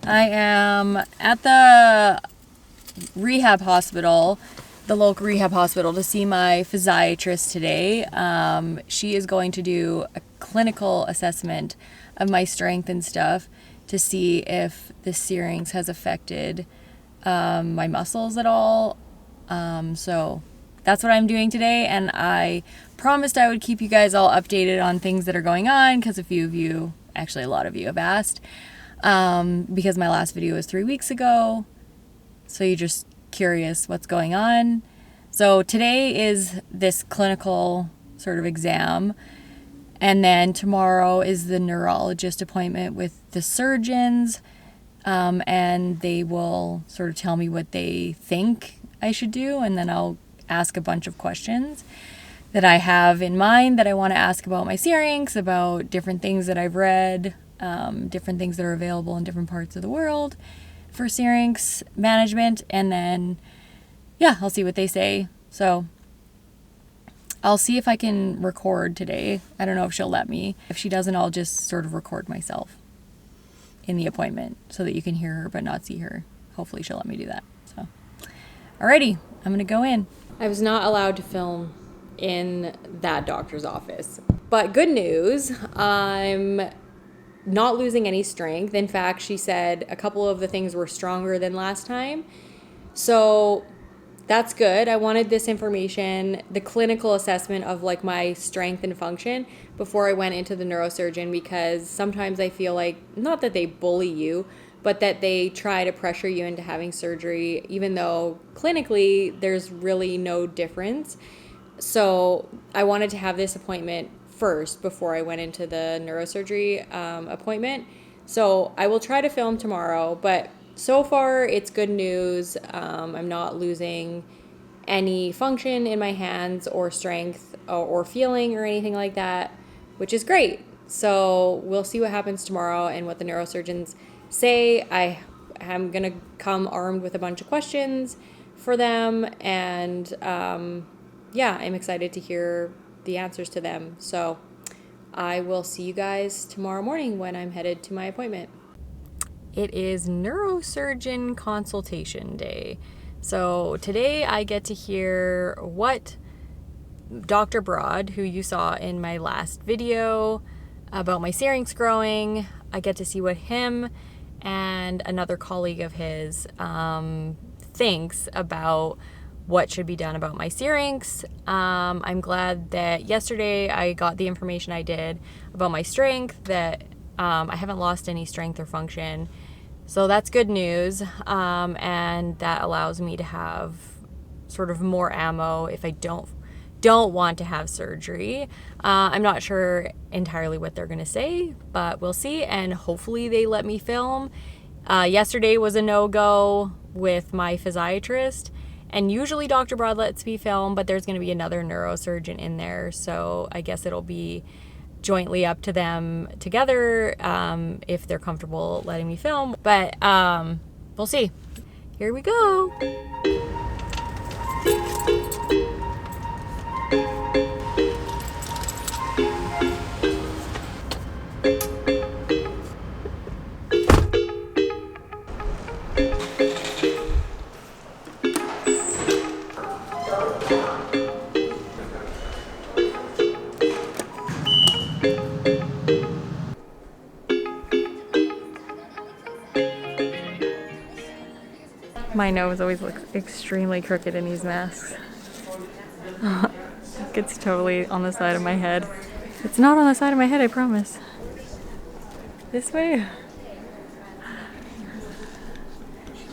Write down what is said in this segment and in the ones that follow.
I am at the rehab hospital, the local rehab hospital, to see my physiatrist today. She is going to do a clinical assessment of my strength and stuff to see if the syrinx has affected my muscles at all. So that's what I'm doing today, and I promised I would keep you guys all updated on things that are going on, because a few of you, actually a lot of you, have asked, because my last video was 3 weeks ago, so you're just curious what's going on. So today is this clinical sort of exam, and then tomorrow is the neurologist appointment with the surgeons, and they will sort of tell me what they think I should do, and then I'll ask a bunch of questions that I have in mind that I want to ask about my syrinx, about different things that I've read, different things that are available in different parts of the world for syrinx management, and then I'll see what they say. So I'll see if I can record today. I don't know if she'll let me. If she doesn't, I'll just sort of record myself in the appointment so that you can hear her but not see her. Hopefully she'll let me do that. So alrighty, I'm gonna go in. I was not allowed to film in that doctor's office, but good news, I'm not losing any strength. In fact, she said a couple of the things were stronger than last time, so that's good. I wanted this information, the clinical assessment of like my strength and function, before I went into the neurosurgeon, because sometimes I feel like, not that they bully you, but that they try to pressure you into having surgery, even though clinically there's really no difference. So I wanted to have this appointment first before I went into the neurosurgery appointment. So I will try to film tomorrow, but so far it's good news. I'm not losing any function in my hands or strength or feeling or anything like that, which is great. So we'll see what happens tomorrow and what the neurosurgeons say. I am going to come armed with a bunch of questions for them, and I'm excited to hear the answers to them. So I will see you guys tomorrow morning when I'm headed to my appointment. It is neurosurgeon consultation day. So today I get to hear what Dr. Broad, who you saw in my last video about my syrinx growing, I get to see what him and another colleague of his thinks about what should be done about my syrinx. I'm glad that yesterday I got the information I did about my strength, that I haven't lost any strength or function. So that's good news, and that allows me to have sort of more ammo if I don't want to have surgery. I'm not sure entirely what they're going to say, but we'll see, and hopefully they let me film. Yesterday was a no-go with my physiatrist, and usually Dr. Broad lets me film, but there's going to be another neurosurgeon in there, so I guess it'll be jointly up to them together if they're comfortable letting me film. But we'll see. Here we go. My nose always looks extremely crooked in these masks. It's totally on the side of my head. It's not on the side of my head, I promise. This way?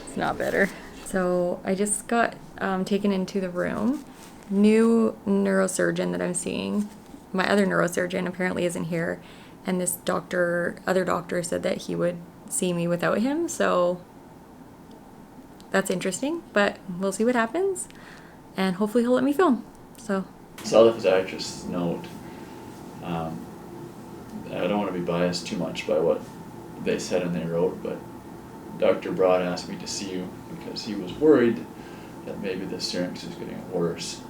It's not better. So I just got taken into the room. New neurosurgeon that I'm seeing. My other neurosurgeon apparently isn't here. And this other doctor said that he would see me without him. So that's interesting, but we'll see what happens, and hopefully he'll let me film. So saw the physiatrist's note. I don't want to be biased too much by what they said and they wrote, but Dr. Broad asked me to see you because he was worried that maybe the syrinx is getting worse.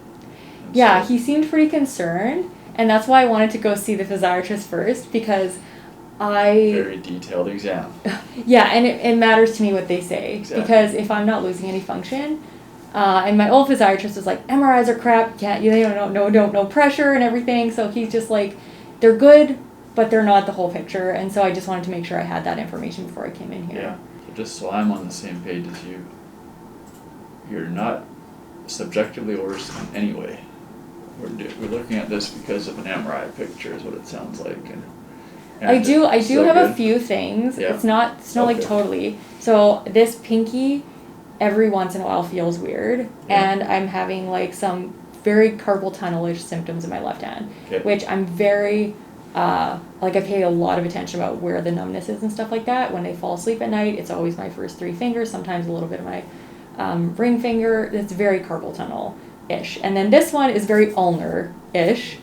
And he seemed pretty concerned, and that's why I wanted to go see the physiatrist first, because very detailed exam. Yeah, and it matters to me what they say. Exactly. Because if I'm not losing any function, and my old physiatrist was like, MRIs are crap, they don't know pressure and everything, so he's just like, they're good, but they're not the whole picture, and so I just wanted to make sure I had that information before I came in here. Yeah, so just so I'm on the same page as you, you're not subjectively worse in any way. We're looking at this because of an MRI picture is what it sounds like. And I do still have good. a few things. Yeah. It's not like Okay. totally. So this pinky every once in a while feels weird, Yeah. and I'm having like some very carpal tunnel-ish symptoms in my left hand, Okay. which I'm very like I pay a lot of attention about where the numbness is and stuff like that. When I fall asleep at night, it's always my first 3 fingers, sometimes a little bit of my ring finger. It's very carpal tunnel-ish. And then this one is very ulnar-ish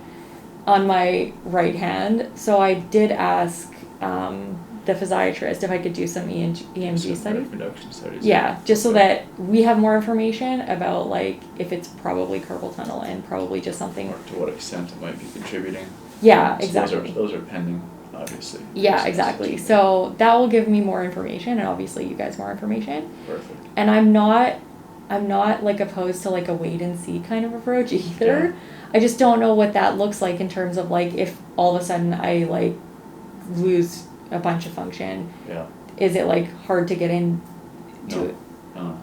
on my right hand. So I did ask the physiatrist if I could do some EMG Some studies. reduction studies. Yeah, just so Okay. that we have more information about like if it's probably carpal tunnel and probably just something. Or to what extent it might be contributing. Yeah, So exactly. Those are pending, obviously. Yeah, exactly. So that will give me more information, and obviously you guys more information. Perfect. And I'm not like opposed to like a wait and see kind of approach either. Yeah. I just don't know what that looks like in terms of like if all of a sudden I like lose a bunch of function. Yeah. Is it like hard to get in to No. it? No.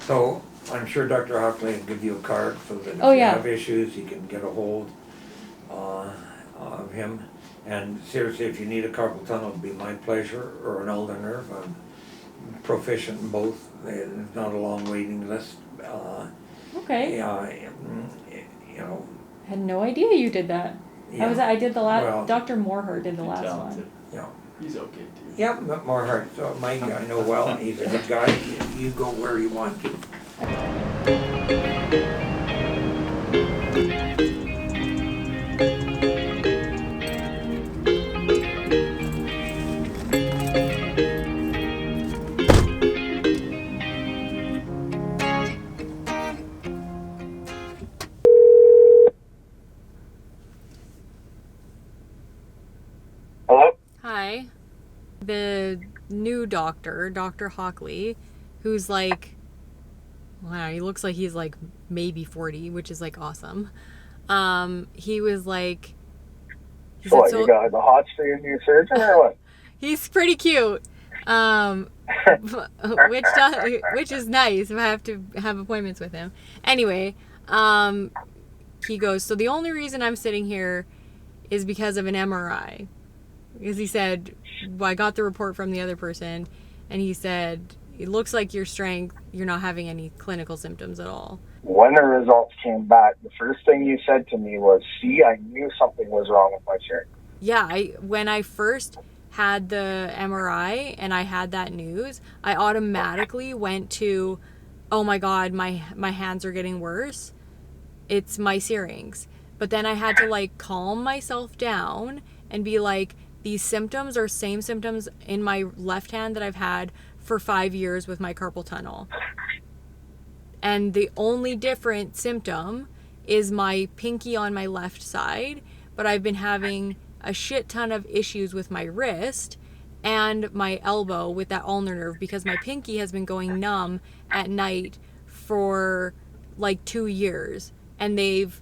So I'm sure Dr. Hockley will give you a card so that if Oh, you yeah. have issues, you can get a hold of him. And seriously, if you need a carpal tunnel, it'd be my pleasure, or an ulnar nerve. I'm proficient in both. There's not a long waiting list. Okay. Yeah, you know, I had no idea you did that. yeah. I did the last. Well, Dr. Moorher did the He's last talented. one. yeah. He's okay too. Yeah, but more hard. So Mike, I know well. He's a good guy. You go where you want to. Hello? Hi. The new doctor, Dr. Hockley, who's like, wow, he looks like he's like maybe 40, which is like awesome. He was like, he So said, what, so you got the hots for your new surgeon or what? he's pretty cute. Which is nice if I have to have appointments with him. Anyway, he goes, so the only reason I'm sitting here is because of an MRI. Because he said, well, I got the report from the other person, and he said, it looks like your strength, you're not having any clinical symptoms at all. When the results came back, the first thing you said to me was, see, I knew something was wrong with my syrinx. Yeah, when I first had the MRI and I had that news, I automatically went to, oh my God, my hands are getting worse. It's my syrinx. But then I had to like calm myself down and be like, these symptoms are same symptoms in my left hand that I've had for 5 years with my carpal tunnel. And the only different symptom is my pinky on my left side, but I've been having a shit ton of issues with my wrist and my elbow with that ulnar nerve because my pinky has been going numb at night for like 2 years, and they've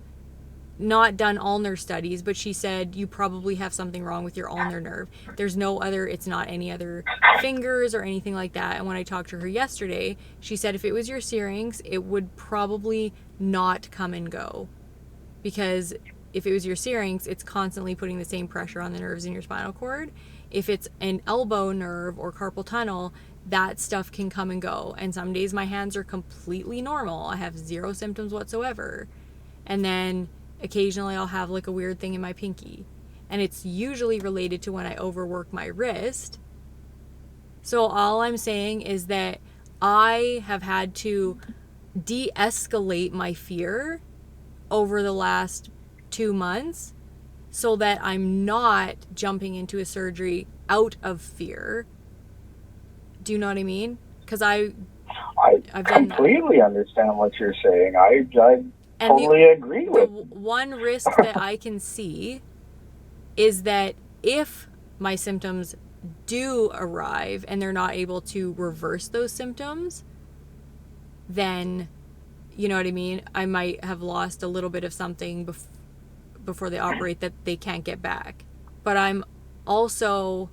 not done ulnar studies, but she said you probably have something wrong with your ulnar nerve. There's no other, it's not any other fingers or anything like that. And when I talked to her yesterday, she said if it was your syrinx, it would probably not come and go, because if it was your syrinx, it's constantly putting the same pressure on the nerves in your spinal cord. If it's an elbow nerve or carpal tunnel, that stuff can come and go. And some days my hands are completely normal. I have 0 symptoms whatsoever. And then occasionally I'll have like a weird thing in my pinky. And it's usually related to when I overwork my wrist. So all I'm saying is that I have had to de-escalate my fear over the last 2 months so that I'm not jumping into a surgery out of fear. Do you know what I mean? Because I've done completely understand what you're saying. I and totally agree the with one risk that I can see is that if my symptoms do arrive and they're not able to reverse those symptoms, then, you know what I mean? I might have lost a little bit of something before they operate that they can't get back. But I'm also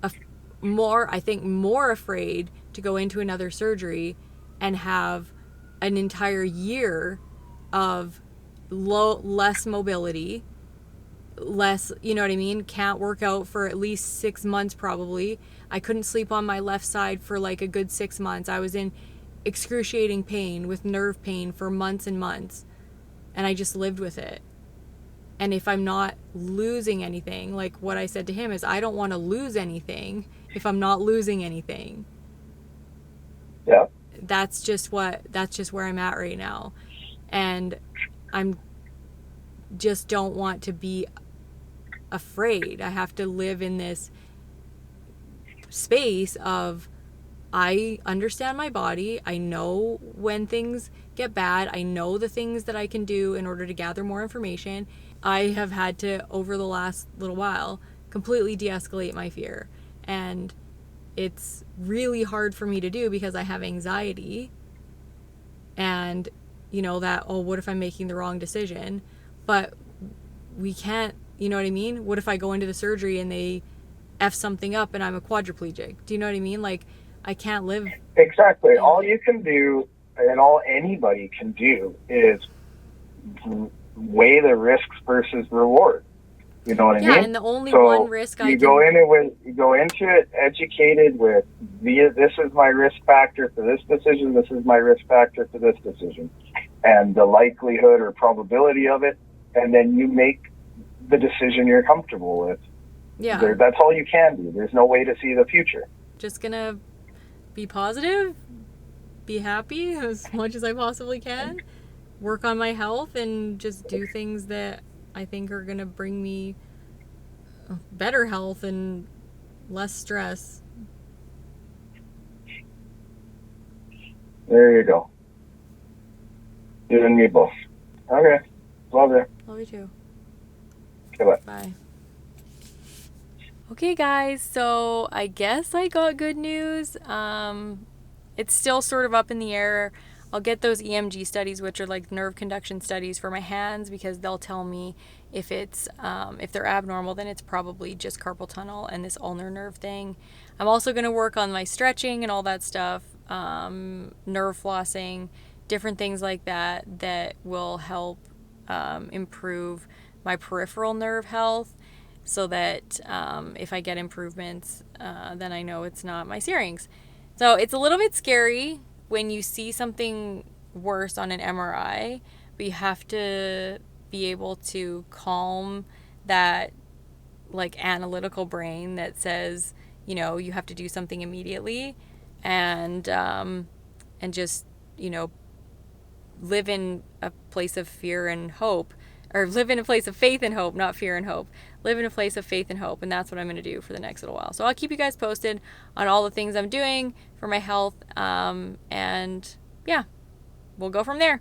I think more afraid to go into another surgery and have an entire year of less mobility, less, you know what I mean? Can't work out for at least 6 months probably. I couldn't sleep on my left side for like a good 6 months. I was in excruciating pain with nerve pain for months and months, and I just lived with it. And if I'm not losing anything, like what I said to him is, I don't want to lose anything if I'm not losing anything. Yeah. That's just where I'm at right now. And I'm just don't want to be afraid. I have to live in this space of, I understand my body. I know when things get bad. I know the things that I can do in order to gather more information. I have had to, over the last little while, completely de-escalate my fear. And it's really hard for me to do because I have anxiety. And, you know, that, oh, what if I'm making the wrong decision? But we can't, you know what I mean? What if I go into the surgery and they F something up and I'm a quadriplegic? Do you know what I mean? Like, I can't live. Exactly. All you can do, and all anybody can do, is weigh the risks versus reward. You know what I mean? Yeah, and the only one risk I you go into it educated with, this is my risk factor for this decision, this is my risk factor for this decision, and the likelihood or probability of it, and then you make the decision you're comfortable with. Yeah. That's all you can do. There's no way to see the future. Just gonna be positive, be happy as much as I possibly can, work on my health, and just do things that I think are gonna bring me better health and less stress. There you go. You and me both. Okay. Love you. Love you too. Okay, bye. Bye. Okay, guys, so I guess I got good news. It's still sort of up in the air. I'll get those EMG studies, which are like nerve conduction studies for my hands, because they'll tell me if it's if they're abnormal, then it's probably just carpal tunnel and this ulnar nerve thing. I'm also going to work on my stretching and all that stuff, nerve flossing, different things like that will help improve my peripheral nerve health, so that if I get improvements, then I know it's not my syrinx. So it's a little bit scary when you see something worse on an MRI, but you have to be able to calm that like analytical brain that says, you know, you have to do something immediately, and just, you know, live in a place of fear and hope, or live in a place of faith and hope, not fear and hope. Live in a place of faith and hope, and that's what I'm going to do for the next little while. So I'll keep you guys posted on all the things I'm doing for my health, and yeah, we'll go from there.